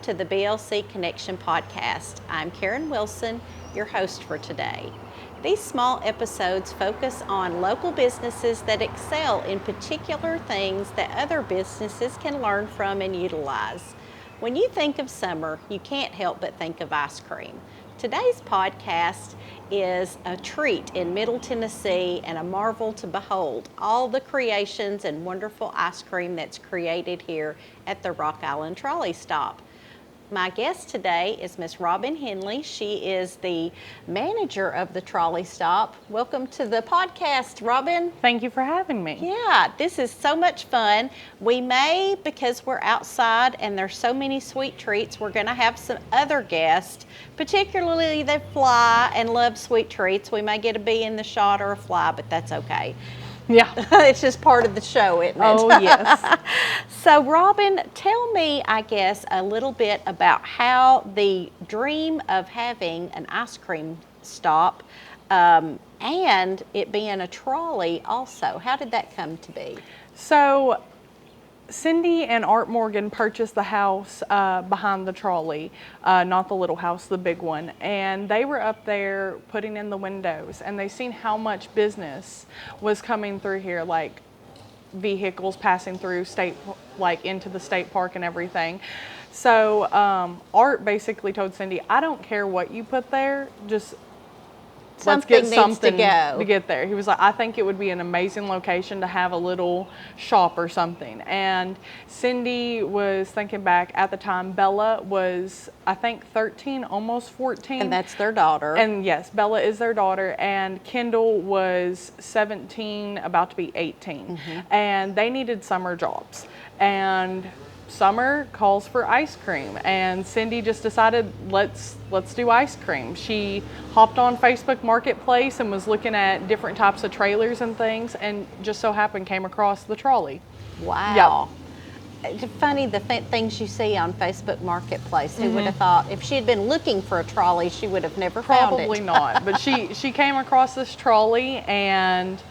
to the BLC Connection podcast. I'm Karen Wilson, your host for today. These small episodes focus on local businesses that excel in particular things that other businesses can learn from and utilize. When you think of summer, you can't help but think of ice cream. Today's podcast is a treat in Middle Tennessee and a marvel to behold all the creations and wonderful ice cream that's created here at the Island Trolley Stop. My guest today is Miss Robin Henley. She is the manager of the Trolley Stop. Welcome to the podcast, Robin. Thank you for having me. Yeah, this is so much fun. We may, because we're outside and there's so many sweet treats, we're going to have some other guests, particularly that fly and love sweet treats. We may get a bee in the shot or a fly, but that's okay. Yeah. It's just part of the show, isn't it? Oh, yes. So, Robin, tell me, I guess, a little bit about how the dream of having an ice cream stop and it being a trolley also, how did that come to be? So, Cindy and Art Morgan purchased the house behind the trolley, not the little house, the big one. And they were up there putting in the windows, and they seen how much business was coming through here, like vehicles passing through into the state park and everything. So Art basically told Cindy, I don't care what you put there, just let's get something to get there. He was like, I think it would be an amazing location to have a little shop or something. And Cindy was thinking back at the time, Bella was, I think, 13, almost 14. And that's their daughter. And yes, Bella is their daughter. And Kendall was 17, about to be 18. Mm-hmm. And they needed summer jobs. And summer calls for ice cream, and Cindy just decided let's do ice cream. She hopped on Facebook Marketplace and was looking at different types of trailers and things, and just so happened came across the trolley. Wow. Yeah. It's funny the things you see on Facebook Marketplace. Who Mm-hmm. would have thought if she had been looking for a trolley, she would have never found it. Probably not, but she came across this trolley, and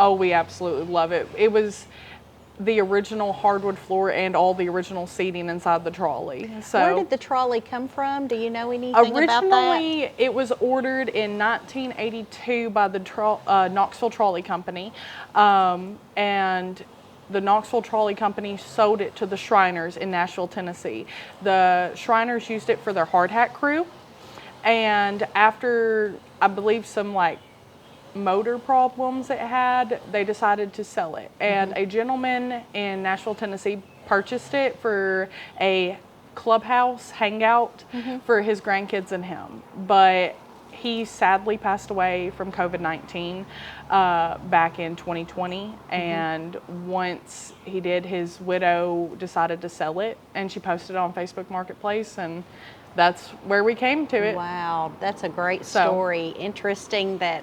we absolutely love it. It was the original hardwood floor and all the original seating inside the trolley. So where did the trolley come from? Do you know anything about that? Originally, it was ordered in 1982 by the Knoxville Trolley Company, and the Knoxville Trolley Company sold it to the Shriners in Nashville, Tennessee. The Shriners used it for their hard hat crew, and after, I believe, some motor problems it had, they decided to sell it. And a gentleman in Nashville, Tennessee purchased it for a clubhouse hangout for his grandkids and him. But he sadly passed away from COVID-19 back in 2020. And once he did, his widow decided to sell it, and she posted it on Facebook Marketplace, and that's where we came to it. Wow, that's a great story. Interesting that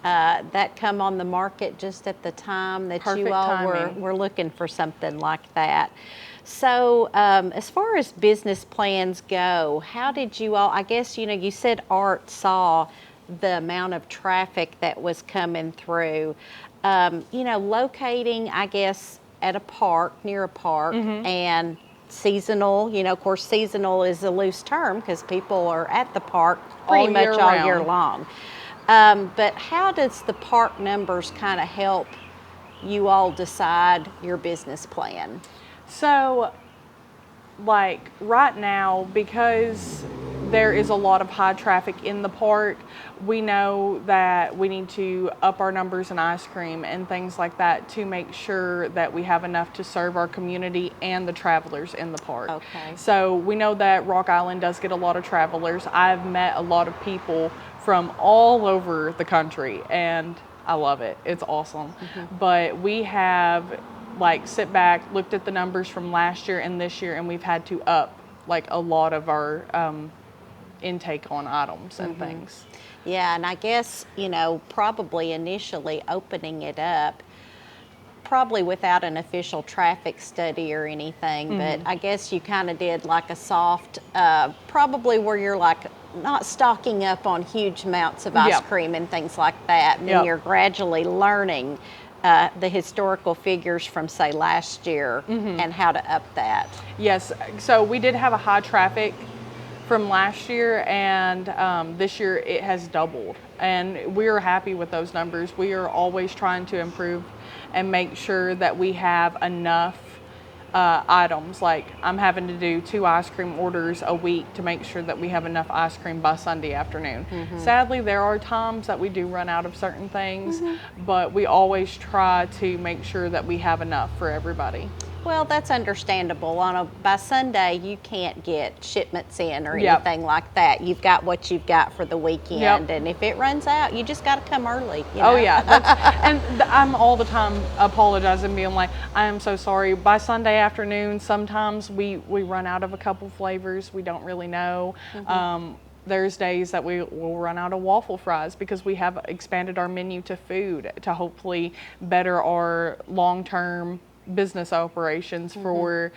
that come on the market just at the time that you all were looking for something like that. So as far as business plans go, how did you all, I guess, you said Art saw the amount of traffic that was coming through, locating, I guess, at a park, near a park, and seasonal, of course, seasonal is a loose term because people are at the park pretty much all year long. But how does the park numbers kind of help you all decide your business plan? So, right now, because there is a lot of high traffic in the park, we know that we need to up our numbers in ice cream and things like that to make sure that we have enough to serve our community and the travelers in the park. Okay. So we know that Rock Island does get a lot of travelers. I've met a lot of people from all over the country, and I love it. It's awesome. But we have sit back, looked at the numbers from last year and this year, and we've had to up a lot of our intake on items and things. Yeah, and I guess, probably initially opening it up, probably without an official traffic study or anything, but I guess you kind of did a soft, probably where you're not stocking up on huge amounts of ice cream and things like that, and then you're gradually learning the historical figures from, say, last year and how to up that. Yes, so we did have a high traffic from last year, and this year it has doubled, and we are happy with those numbers. We are always trying to improve and make sure that we have enough items. Like, I'm having to do 2 ice cream orders a week to make sure that we have enough ice cream by Sunday afternoon. Sadly, there are times that we do run out of certain things, but we always try to make sure that we have enough for everybody. Well, that's understandable. By Sunday, you can't get shipments in or Yep. anything like that. You've got what you've got for the weekend, Yep. and if it runs out, you just got to come early. You Oh know? yeah, I'm all the time apologizing, being like, I am so sorry. By Sunday afternoon, sometimes we run out of a couple flavors. We don't really know. There's days that we will run out of waffle fries because we have expanded our menu to food to hopefully better our long-term business operations for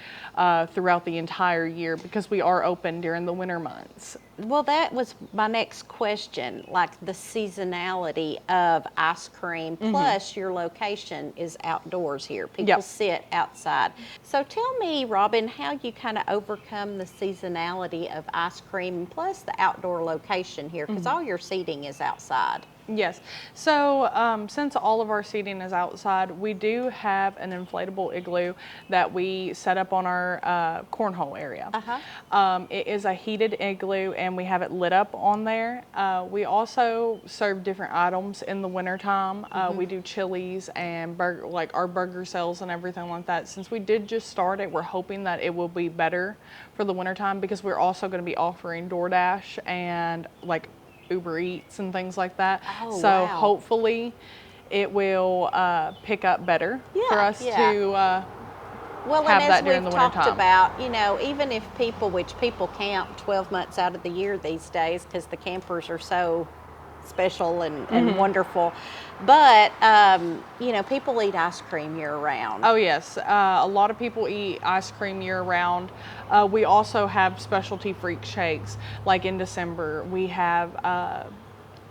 throughout the entire year, because we are open during the winter months. Well, that was my next question, like the seasonality of ice cream, plus your location is outdoors here. People Yep. sit outside. So tell me, Robin, how you kind of overcome the seasonality of ice cream, plus the outdoor location here, because all your seating is outside. Yes. So since all of our seating is outside, we do have an inflatable igloo that we set up on our cornhole area. It is a heated igloo, and we have it lit up on there. We also serve different items in the wintertime. We do chilies and like our burger sales and everything like that. Since we did just start it, we're hoping that it will be better for the wintertime, because we're also going to be offering DoorDash and like Uber Eats and things like that. Oh, so wow. hopefully it will pick up better for us Yeah. to Well, have and that as during we've the talked wintertime. about, you know, even if which people camp 12 months out of the year these days because the campers are so special and wonderful, but, you know, people eat ice cream year round. Oh yes, a lot of people eat ice cream year round. We also have specialty freak shakes. Like in December, we have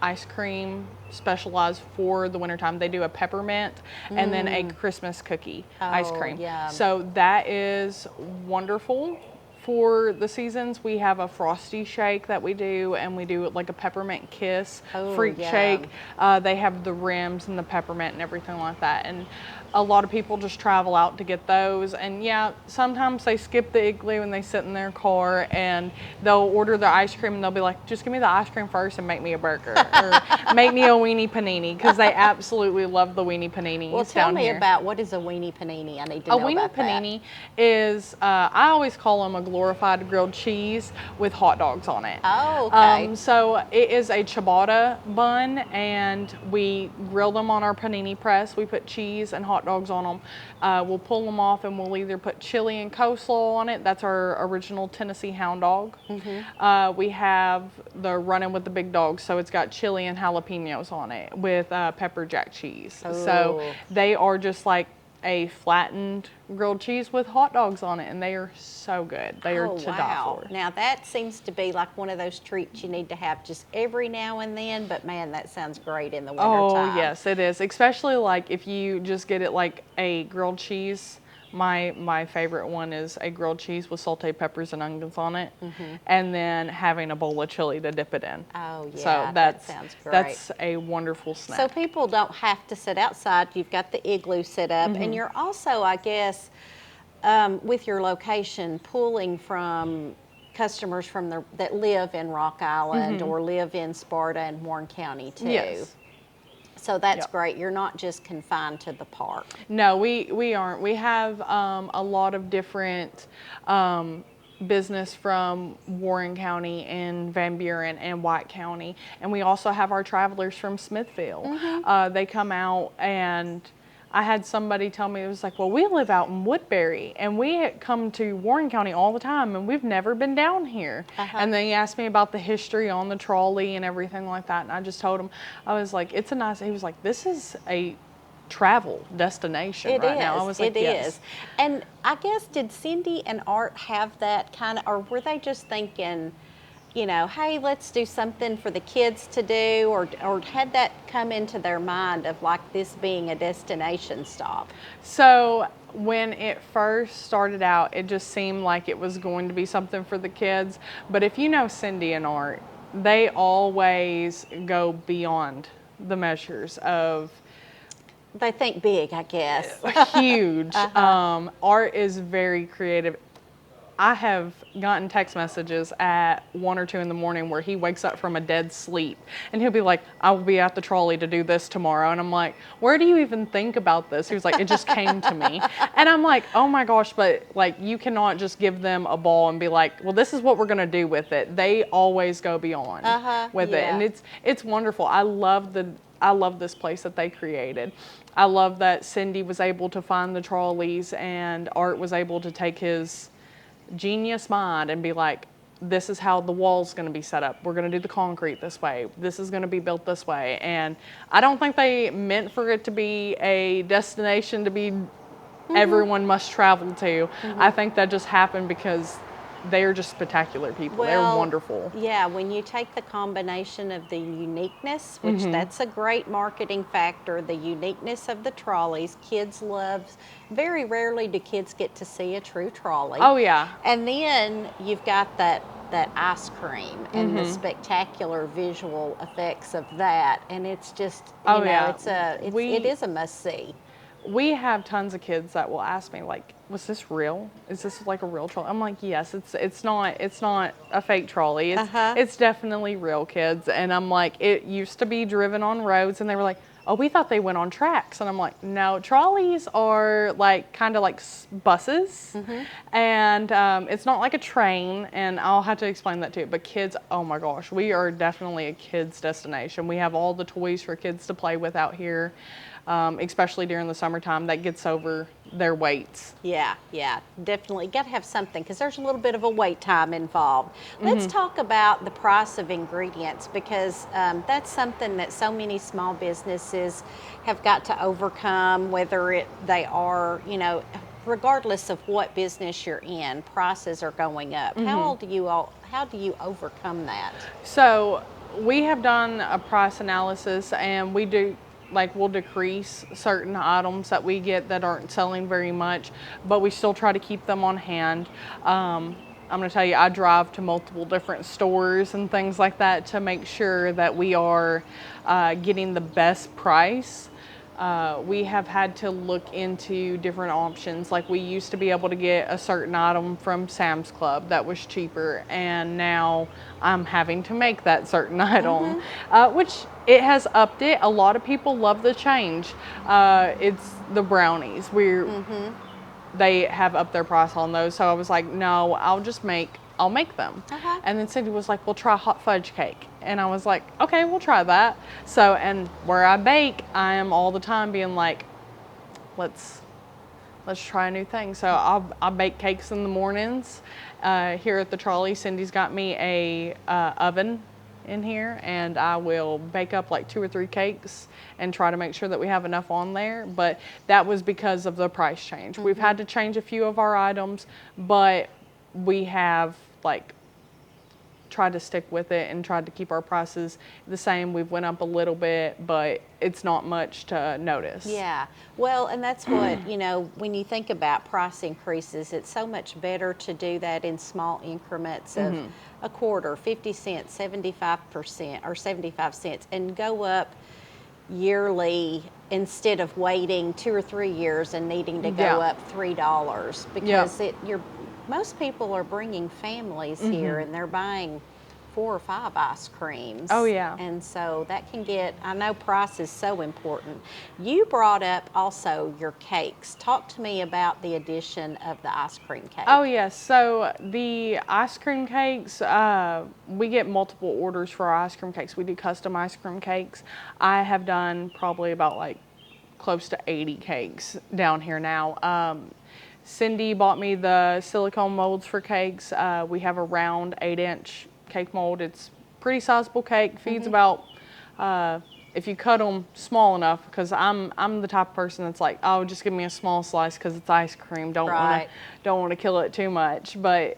ice cream specialized for the wintertime. They do a peppermint and then a Christmas cookie ice Oh, cream. yum. So that is wonderful for the seasons. We have a frosty shake that we do, and we do like a peppermint kiss freak yum. shake. They have the rims and the peppermint and everything like that. And a lot of people just travel out to get those. And yeah, sometimes they skip the igloo and they sit in their car and they'll order the ice cream and they'll be like, just give me the ice cream first and make me a burger or make me a weenie panini, because they absolutely love the weenie paninis. Well, tell down me here. about, what is a weenie panini? I need to A know weenie about that. panini is, I always call them a glorified grilled cheese with hot dogs on it. Oh, okay. So it is a ciabatta bun, and we grill them on our panini press. We put cheese and hot dogs on them. We'll pull them off, and we'll either put chili and coleslaw on it. That's our original Tennessee hound dog. We have the running with the big dogs, so it's got chili and jalapenos on it with pepper jack cheese. So Ooh. they are just like a flattened grilled cheese with hot dogs on it, and they are so good. They are Oh, to die wow. for. Now that seems to be like one of those treats you need to have just every now and then, but man, that sounds great in the wintertime. Oh yes, it is. Especially like if you just get it like a grilled cheese. My favorite one is a grilled cheese with sauteed peppers and onions on it, and then having a bowl of chili to dip it in. Oh yeah, So that sounds great. that's a wonderful snack. So people don't have to sit outside. You've got the igloo set up, and you're also, I guess, with your location, pulling from customers that live in Rock Island or live in Sparta and Warren County too. Yes. So that's Yep. great. You're not just confined to the park. No, we aren't. We have a lot of different business from Warren County and Van Buren and White County, and we also have our travelers from Smithville. They come out, and I had somebody tell me, it was like, well, we live out in Woodbury, and we come to Warren County all the time, and we've never been down here. And they asked me about the history on the trolley and everything like that, and I just told him, I was like, it's a nice, he was like, this is a travel destination right now. I was like, it yes. is. And I guess, did Cindy and Art have that kind of, or were they just thinking, you know, hey, let's do something for the kids to do, or had that come into their mind of like this being a destination stop? So when it first started out, it just seemed like it was going to be something for the kids. But if you know Cindy and Art, they always go beyond the measures of They think big, I guess. huge. Art is very creative. I have gotten text messages at 1 or 2 in the morning where he wakes up from a dead sleep and he'll be like, I will be at the trolley to do this tomorrow. And I'm like, where do you even think about this? He was like, it just came to me. And I'm like, oh my gosh, but like you cannot just give them a ball and be like, well, this is what we're going to do with it. They always go beyond with it. And it's wonderful. I love this place that they created. I love that Cindy was able to find the trolleys and Art was able to take his genius mind and be like, this is how the wall's going to be set up. We're going to do the concrete this way. This is going to be built this way. And I don't think they meant for it to be a destination to be everyone must travel to. I think that just happened because they are just spectacular people. They're wonderful. Yeah, when you take the combination of the uniqueness, which that's a great marketing factor, the uniqueness of the trolleys, kids love, very rarely do kids get to see a true trolley. Oh yeah. And then you've got that ice cream and the spectacular visual effects of that, and it's just, you know, it is a must see. We have tons of kids that will ask me like, was this real? Is this like a real trolley? I'm like, yes, it's not a fake trolley. It's definitely real, kids. And I'm like, it used to be driven on roads, and they were like, oh, we thought they went on tracks. And I'm like, no, trolleys are like kind of like buses, and it's not like a train. And I'll have to explain that too. But kids, oh my gosh, we are definitely a kids destination. We have all the toys for kids to play with out here. Especially during the summertime, that gets over their weights. Yeah, definitely. Got to have something because there's a little bit of a wait time involved. Let's talk about the price of ingredients, because that's something that so many small businesses have got to overcome, whether they are, you know, regardless of what business you're in, prices are going up. How do you overcome that? So we have done a price analysis, and we do, like, we'll decrease certain items that we get that aren't selling very much, but we still try to keep them on hand. I'm going to tell you, I drive to multiple different stores and things like that to make sure that we are getting the best price. We have had to look into different options. Like, we used to be able to get a certain item from Sam's Club that was cheaper, and now I'm having to make that certain item, which it has upped it. A lot of people love the change. It's the brownies. They have upped their price on those. So I was like, no, I'll make them. And then Cindy was like, well, try hot fudge cake. And I was like, okay, we'll try that. So, and where I bake, I am all the time being like, let's try a new thing. So I bake cakes in the mornings. Here at the trolley, Cindy's got me a oven in here, and I will bake up like 2 or 3 cakes and try to make sure that we have enough on there. But that was because of the price change. We've had to change a few of our items, but we have like tried to stick with it and tried to keep our prices the same. We've went up a little bit, but it's not much to notice. Yeah, well, and that's what, you know, when you think about price increases, it's so much better to do that in small increments of a quarter, 50 cents, 75% or 75 cents, and go up yearly instead of waiting 2 or 3 years and needing to go up $3, because most people are bringing families here, and they're buying 4 or 5 ice creams. Oh yeah. And so that can get, I know price is so important. You brought up also your cakes. Talk to me about the addition of the ice cream cake. Oh yes, so the ice cream cakes, we get multiple orders for our ice cream cakes. We do custom ice cream cakes. I have done probably about like close to 80 cakes down here now. Cindy bought me the silicone molds for cakes. We have a round 8-inch cake mold. It's pretty sizable cake. Feeds about, if you cut them small enough, because I'm the type of person that's like, oh, just give me a small slice because it's ice cream. Don't want to kill it too much. But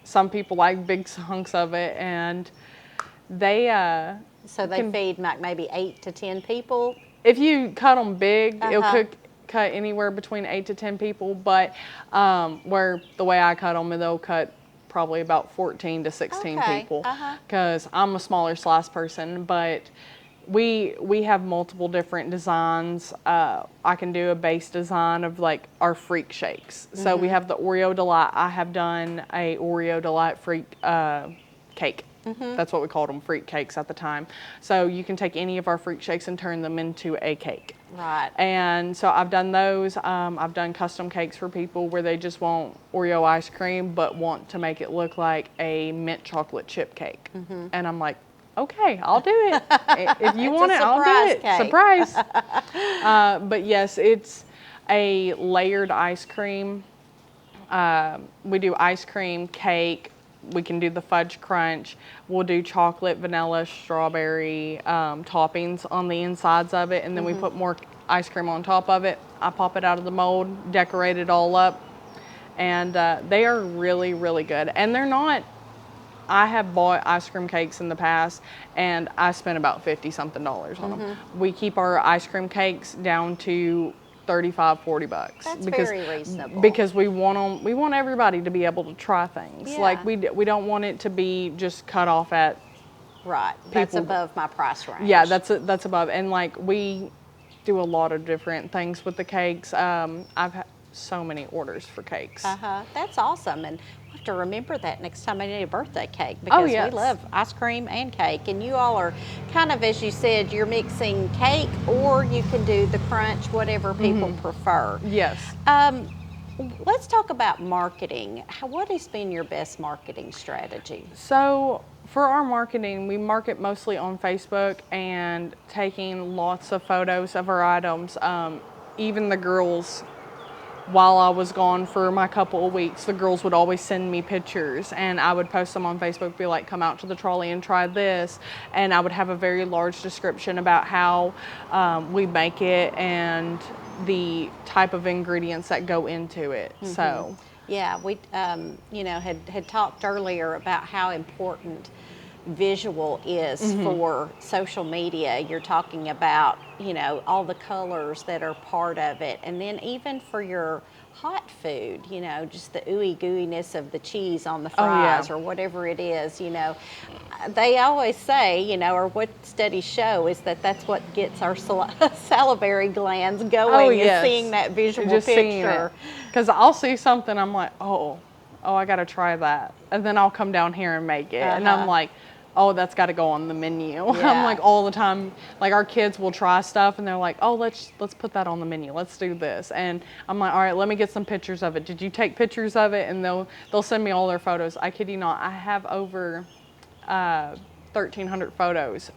some people like big hunks of it, and they So they feed like maybe 8 to 10 people? if you cut them big, it'll Uh-huh. cut anywhere between 8 to 10 people. But where the way I cut them, they'll cut probably about 14 to 16 Okay. people, Uh-huh. because I'm a smaller slice person. But we have multiple different designs. I can do a base design of like our freak shakes. So we have the Oreo Delight. I have done a Oreo Delight freak cake. That's what we called them, freak cakes at the time. So you can take any of our freak shakes and turn them into a cake. Right. And so I've done those. I've done custom cakes for people where they just want Oreo ice cream but want to make it look like a mint chocolate chip cake. And I'm like, okay, I'll do it. If you want it, I'll do it. cake. Surprise. But yes, it's a layered ice cream. We do ice cream, cake. We can do the fudge crunch. We'll do chocolate, vanilla, strawberry toppings on the insides of it, and then we put more ice cream on top of it. I pop it out of the mold, decorate it all up, and they are really, really good. And they're not, I have bought ice cream cakes in the past, and I spent about $50-something on them. We keep our ice cream cakes down to $35-$40. That's very reasonable. Because we want everybody to be able to try things. Yeah. Like we don't want it to be just cut off at, Right. That's people- above my price range. yeah, that's above. And like we do a lot of different things with the cakes. I've had so many orders for cakes. That's awesome. And we'll have to remember that next time I need a birthday cake, because yes. we love ice cream and cake. And you all are kind of, as you said, you're mixing cake, or you can do the crunch, whatever people prefer. Yes. Let's talk about marketing. What has been your best marketing strategy? So for our marketing, we market mostly on Facebook and taking lots of photos of our items. Even the girls, while I was gone for my couple of weeks, the girls would always send me pictures, and I would post them on Facebook, be like, come out to the trolley and try this. And I would have a very large description about how we make it and the type of ingredients that go into it. So Yeah, we had talked earlier about how important visual is for social media. You're talking about, all the colors that are part of it. And then even for your hot food, just the ooey gooeyness of the cheese on the fries or whatever it is, they always say, or what studies show is that that's what gets our salivary glands going, is seeing that visual picture. Because I'll see something, I'm like, oh, I got to try that. And then I'll come down here and make it. And I'm like, oh, that's got to go on the menu. I'm like, all the time, like our kids will try stuff and they're like, oh, let's put that on the menu. Let's do this. And I'm like, all right, let me get some pictures of it. Did you take pictures of it? And they'll send me all their photos. I kid you not, I have over 1,300 photos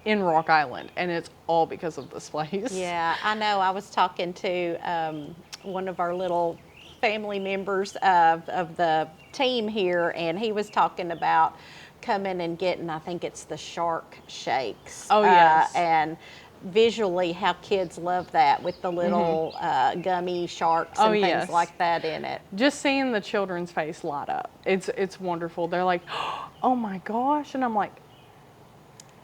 in Rock Island, and it's all because of this place. Yeah, I know. I was talking to one of our little family members of the team here, and he was talking about coming and getting, I think it's the shark shakes. Oh, yes. And visually how kids love that with the little gummy sharks and things like that in it. Just seeing the children's face light up, it's wonderful. They're like, oh my gosh. And I'm like,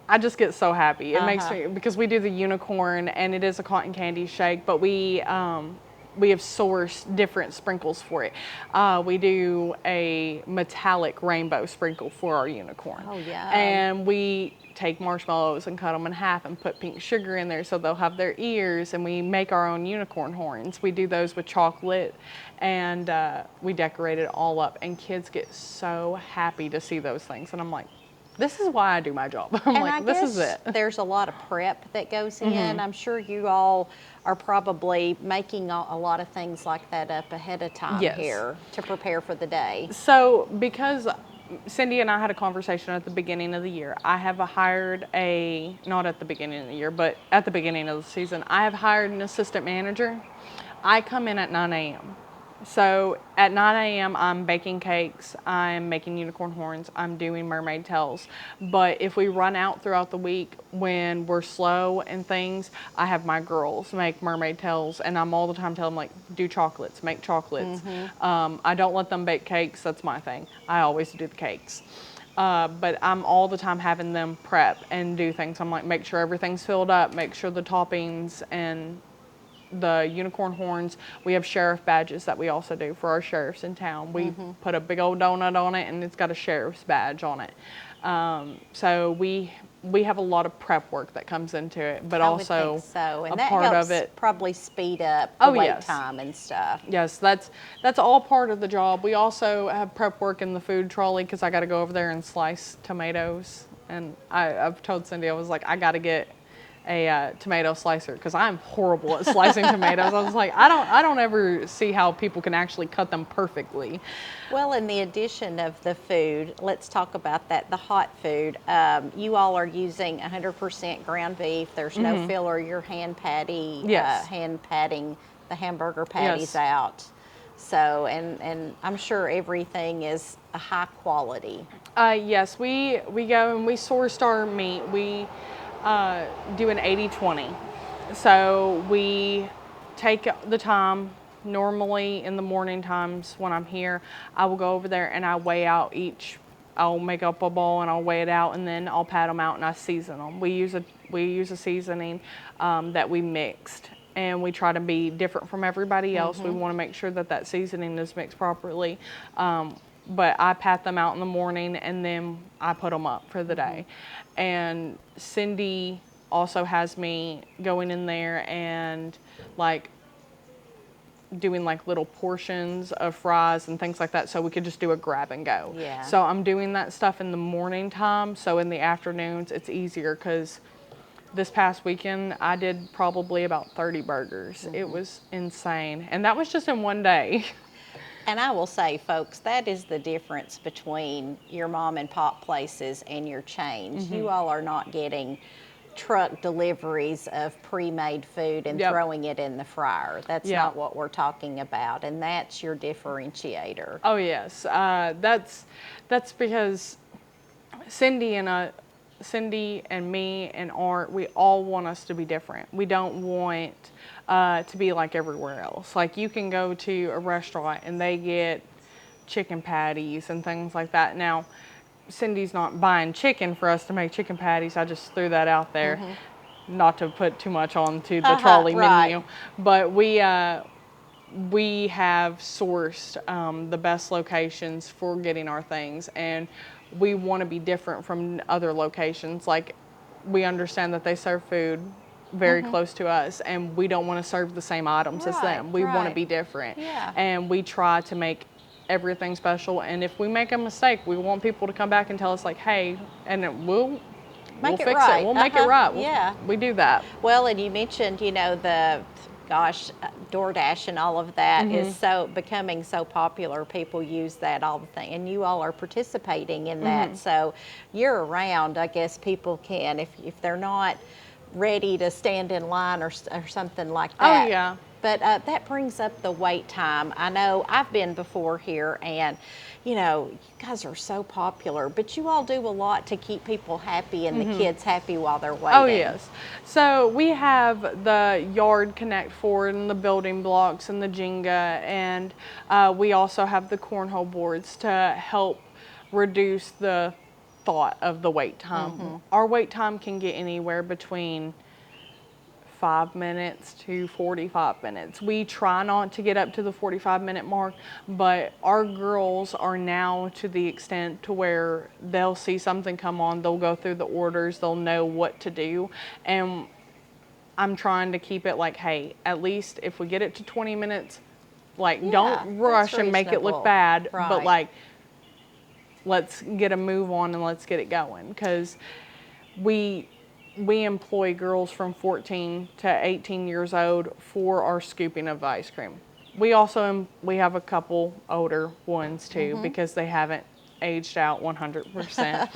I just get so happy. It makes me, because we do the unicorn and it is a cotton candy shake, but we have sourced different sprinkles for it. We do a metallic rainbow sprinkle for our unicorn. Oh, yeah. And we take marshmallows and cut them in half and put pink sugar in there so they'll have their ears, and we make our own unicorn horns. We do those with chocolate, and we decorate it all up, and kids get so happy to see those things. And I'm like, this is why I do my job. I'm like, this is it. There's a lot of prep that goes in. I'm sure you all are probably making a lot of things like that up ahead of time here to prepare for the day. So because Cindy and I had a conversation at the beginning of the year, I have hired not at the beginning of the year, but at the beginning of the season, I have hired an assistant manager. I come in at 9 a.m. So at 9 a.m., I'm baking cakes, I'm making unicorn horns, I'm doing mermaid tails. But if we run out throughout the week when we're slow and things, I have my girls make mermaid tails, and I'm all the time telling them, like, do chocolates, make chocolates. I don't let them bake cakes, that's my thing. I always do the cakes. But I'm all the time having them prep and do things. I'm like, make sure everything's filled up, make sure the toppings and the unicorn horns. We have sheriff badges that we also do for our sheriffs in town. We put a big old donut on it, and it's got a sheriff's badge on it. So we have a lot of prep work that comes into it, but I would also think so, and a that part helps of it. probably speed up the Oh, wait yes. time and stuff. Yes, that's all part of the job. We also have prep work in the food trolley because I got to go over there and slice tomatoes. And I've told Cindy, I was like, I got to get a tomato slicer because I'm horrible at slicing tomatoes. I was like, I don't ever see how people can actually cut them perfectly. Well, in the addition of the food, let's talk about that, the hot food. You all are using 100% ground beef. There's no filler. You're hand Yes. hand patting the hamburger patties Yes. out. So, and I'm sure everything is a high quality. Yes, we go and we sourced our meat. We do an 80-20. So we take the time. Normally in the morning times when I'm here, I will go over there and I weigh out each. I'll make up a bowl and I'll weigh it out, and then I'll pat them out and I season them. We use a seasoning that we mixed, and we try to be different from everybody else. We want to make sure that that seasoning is mixed properly. But I pat them out in the morning and then I put them up for the day. And Cindy also has me going in there and like doing like little portions of fries and things like that, so we could just do a grab and go. Yeah. So I'm doing that stuff in the morning time, so in the afternoons it's easier, because this past weekend I did probably about 30 burgers. It was insane, and that was just in one day. And I will say, folks, that is the difference between your mom and pop places and your chains. You all are not getting truck deliveries of pre-made food and Yep. throwing it in the fryer. That's Yeah. not what we're talking about, and that's your differentiator. Oh yes, that's because Cindy and me and Art, we all want us to be different. We don't want to be like everywhere else. Like, you can go to a restaurant and they get chicken patties and things like that. Now, Cindy's not buying chicken for us to make chicken patties. I just threw that out there, not to put too much onto the trolley right. menu. But we have sourced the best locations for getting our things, and we want to be different from other locations. Like, we understand that they serve food very close to us, and we don't want to serve the same items as Right, them. We want to right. be different. Yeah. And we try to make everything special, and if we make a mistake, we want people to come back and tell us, like, hey, and we'll Make it fix right. it. We'll make it right. Yeah. We do that. Well, and you mentioned, DoorDash and all of that is so becoming so popular. People use that all the time, and you all are participating in that. So year round, I guess people can, if they're not ready to stand in line or something like that. Oh, yeah. But that brings up the wait time. I know I've been before here, and you guys are so popular, but you all do a lot to keep people happy and the kids happy while they're waiting. Oh, yes. So we have the Yard Connect Ford and the building blocks and the Jenga, and we also have the cornhole boards to help reduce the thought of the wait time. Our wait time can get anywhere between 5 minutes to 45 minutes. We try not to get up to the 45-minute mark, but our girls are now to the extent to where they'll see something come on, they'll go through the orders, they'll know what to do, and I'm trying to keep it like, hey, at least if we get it to 20 minutes, like, don't rush and make it look bad, but Right. like, let's get a move on and let's get it going, because we employ girls from 14 to 18 years old for our scooping of ice cream. We have a couple older ones too, because they haven't aged out 100%.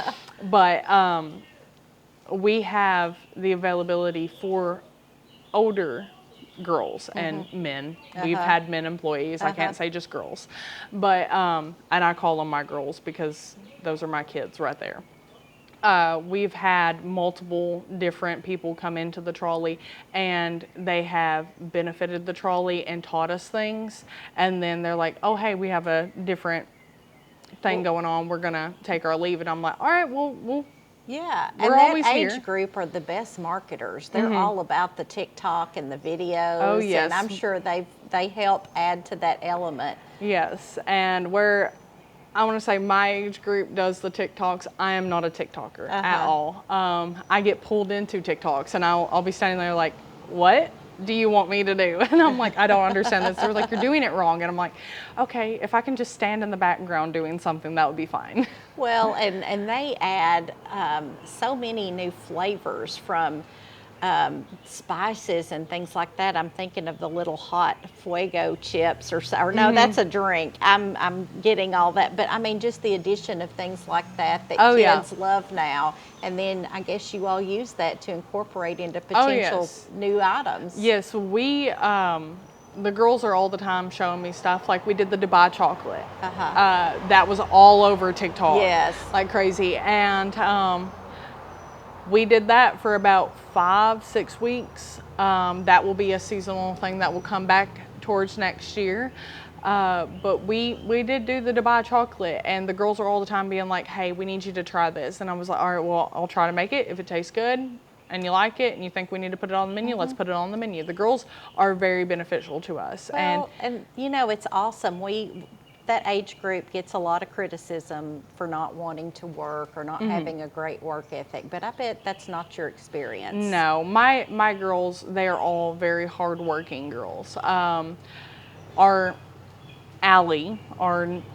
But we have the availability for older girls and men. We've had men employees. I can't say just girls, but and I call them my girls because those are my kids right there. We've had multiple different people come into the trolley, and they have benefited the trolley and taught us things. And then they're like, "Oh, hey, we have a different thing going on. We're gonna take our leave." And I'm like, "All right, we'll Yeah, We're and always that age here. group are the best marketers. They're all about the TikTok and the videos. Oh, yes. And I'm sure they help add to that element. Yes." And where I want to say my age group does the TikToks, I am not a TikToker at all. I get pulled into TikToks, and I'll be standing there like, "What do you want me to do?" And I'm like, "I don't understand this." They're like, "You're doing it wrong." And I'm like, "Okay, if I can just stand in the background doing something, that would be fine." Well, and they add so many new flavors from spices and things like that. I'm thinking of the little hot fuego chips or no, that's a drink. I'm getting all that, but I mean just the addition of things like that Oh, yeah. kids love now. And then I guess you all use that to incorporate into Oh, potential yes. new items. Yes, we, the girls are all the time showing me stuff. Like we did the Dubai chocolate. That was all over TikTok. Yes. Like crazy. And we did that for about 5-6 weeks. That will be a seasonal thing that will come back towards next year. But we did do the Dubai chocolate, and the girls are all the time being like, "Hey, we need you to try this." And I was like, "All right, well, I'll try to make it. If it tastes good and you like it and you think we need to put it on the menu, let's put it on the menu." The girls are very beneficial to us. Well, and you know, it's awesome. That age group gets a lot of criticism for not wanting to work or not having a great work ethic, but I bet that's not your experience. No, my girls, they are all very hardworking girls. Our Allie,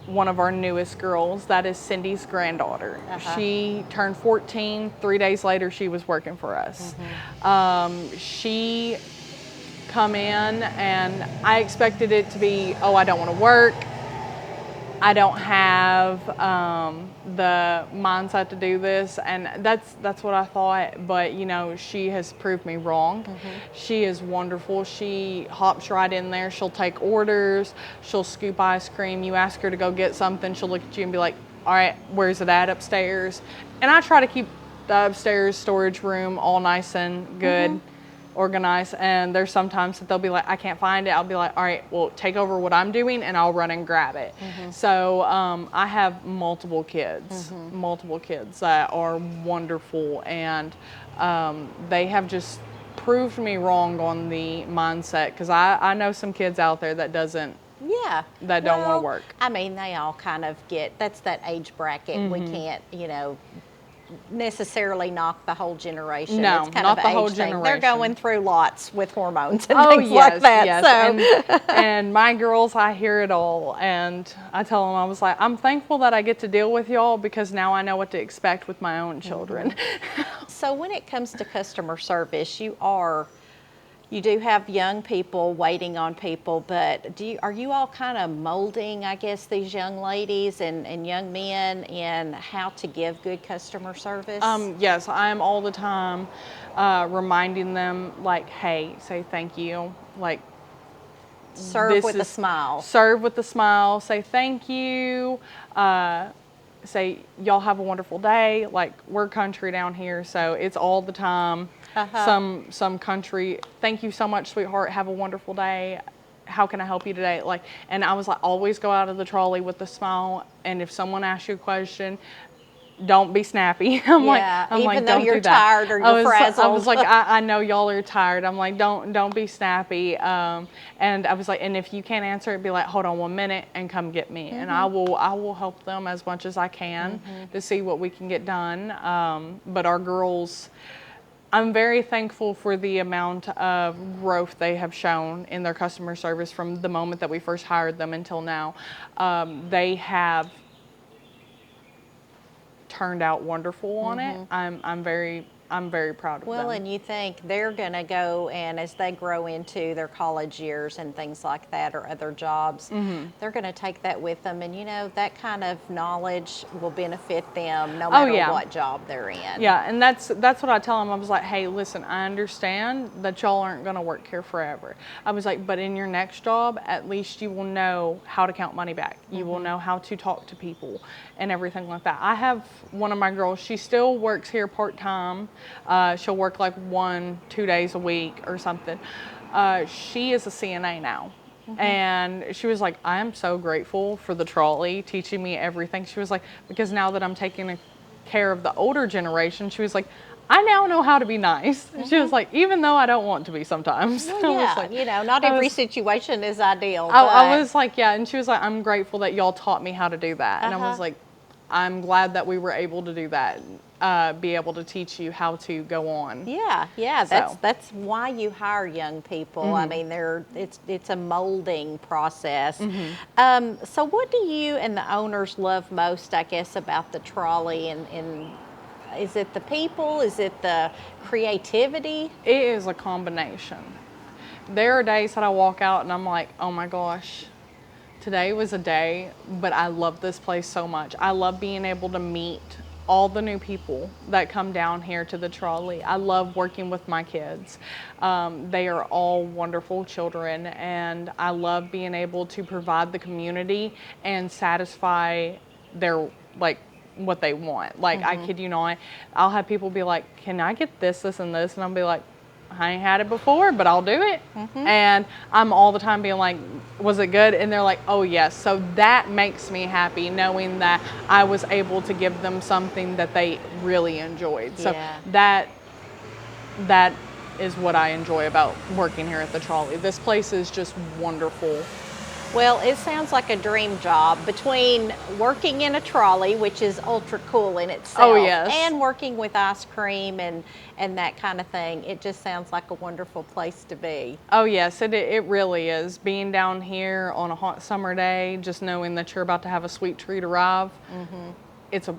one of our newest girls, that is Cindy's granddaughter. She turned 14. 3 days later, she was working for us. She come in, and I expected it to be, "Oh, I don't want to work. I don't have the mindset to do this," and that's what I thought. But you know, she has proved me wrong. She is wonderful. She hops right in there. She'll take orders. She'll scoop ice cream. You ask her to go get something, she'll look at you and be like, "All right, where's it at upstairs?" And I try to keep the upstairs storage room all nice and good. Organized, and there's sometimes that they'll be like, "I can't find it." I'll be like, "All right, well, take over what I'm doing and I'll run and grab it." So I have multiple kids that are wonderful, and they have just proved me wrong on the mindset, because I know some kids out there that don't want to work. I mean, they all kind of that's that age bracket. We can't, necessarily knock the whole generation. No, it's kind not of the an whole age thing. generation. They're going through lots with hormones and Oh, things like that. yes. So. And my girls, I hear it all. And I tell them, I was like, I'm thankful that I get to deal with y'all, because now I know what to expect with my own children. So when it comes to customer service, you do have young people waiting on people, but are you all kind of molding, I guess, these young ladies and young men in how to give good customer service? Yes, I am all the time reminding them, like, "Hey, say thank you." Like, serve with a smile. Serve with a smile. Say thank you. Say, "Y'all have a wonderful day." Like, we're country down here, so it's all the time. Some country, "Thank you so much, sweetheart. Have a wonderful day. How can I help you today?" Like, and I was like, always go out of the trolley with a smile. And if someone asks you a question, don't be snappy. I'm even like, though don't you're do that. tired or you're frazzled. I was like, I know y'all are tired. I'm like, don't be snappy. And I was like, and if you can't answer it, be like, "Hold on 1 minute and come get me." And I will help them as much as I can to see what we can get done. But our girls, I'm very thankful for the amount of growth they have shown in their customer service from the moment that we first hired them until now. They have turned out wonderful on it. I'm very I'm very proud of Well, them. and you think they're going to go, and as they grow into their college years and things like that, or other jobs, they're going to take that with them. And, that kind of knowledge will benefit them no matter yeah. what job they're in. Yeah, and that's what I tell them. I was like, hey, listen, I understand that y'all aren't going to work here forever. I was like, but in your next job, at least you will know how to count money back. You will know how to talk to people and everything like that. I have one of my girls, she still works here part-time. She'll work like 1-2 days a week or something. She is a CNA now. And she was like, I am so grateful for the trolley teaching me everything. She was like, because now that I'm taking care of the older generation, she was like, I now know how to be nice. She was like, even though I don't want to be sometimes. Well, I yeah, was like, not every situation is ideal. I was like, yeah. And she was like, I'm grateful that y'all taught me how to do that. And I was like, I'm glad that we were able to do that. Be able to teach you how to go on. Yeah, that's why you hire young people. I mean, it's a molding process. So what do you and the owners love most, I guess, about the trolley? And is it the people? Is it the creativity? It is a combination. There are days that I walk out and I'm like, oh my gosh, today was a day, but I love this place so much. I love being able to meet all the new people that come down here to the trolley. I love working with my kids. They are all wonderful children, and I love being able to provide the community and satisfy their, like, what they want. Like, I kid you not, I'll have people be like, can I get this, this, and this? And I'll be like, I ain't had it before, but I'll do it. And I'm all the time being like, was it good? And they're like, oh yes. So that makes me happy, knowing that I was able to give them something that they really enjoyed. So that is what I enjoy about working here at the trolley. This place is just wonderful. Well, it sounds like a dream job, between working in a trolley, which is ultra cool in itself, and working with ice cream and that kind of thing. It just sounds like a wonderful place to be. Oh yes, it really is. Being down here on a hot summer day, just knowing that you're about to have a sweet treat arrive, it's a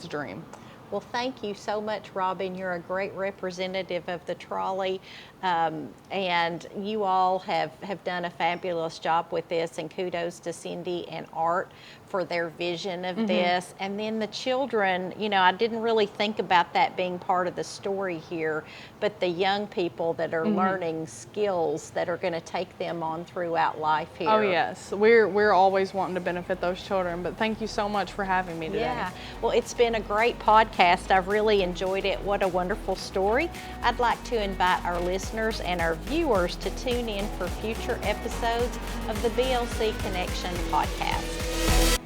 dream. Well, thank you so much, Robin. You're a great representative of the trolley, and you all have done a fabulous job with this, and kudos to Cindy and Art for their vision of this. And then the children, I didn't really think about that being part of the story here, but the young people that are learning skills that are going to take them on throughout life here. Oh yes, we're always wanting to benefit those children, but thank you so much for having me today. Yeah, well, it's been a great podcast. I've really enjoyed it. What a wonderful story. I'd like to invite our listeners and our viewers to tune in for future episodes of the BLC Connection podcast.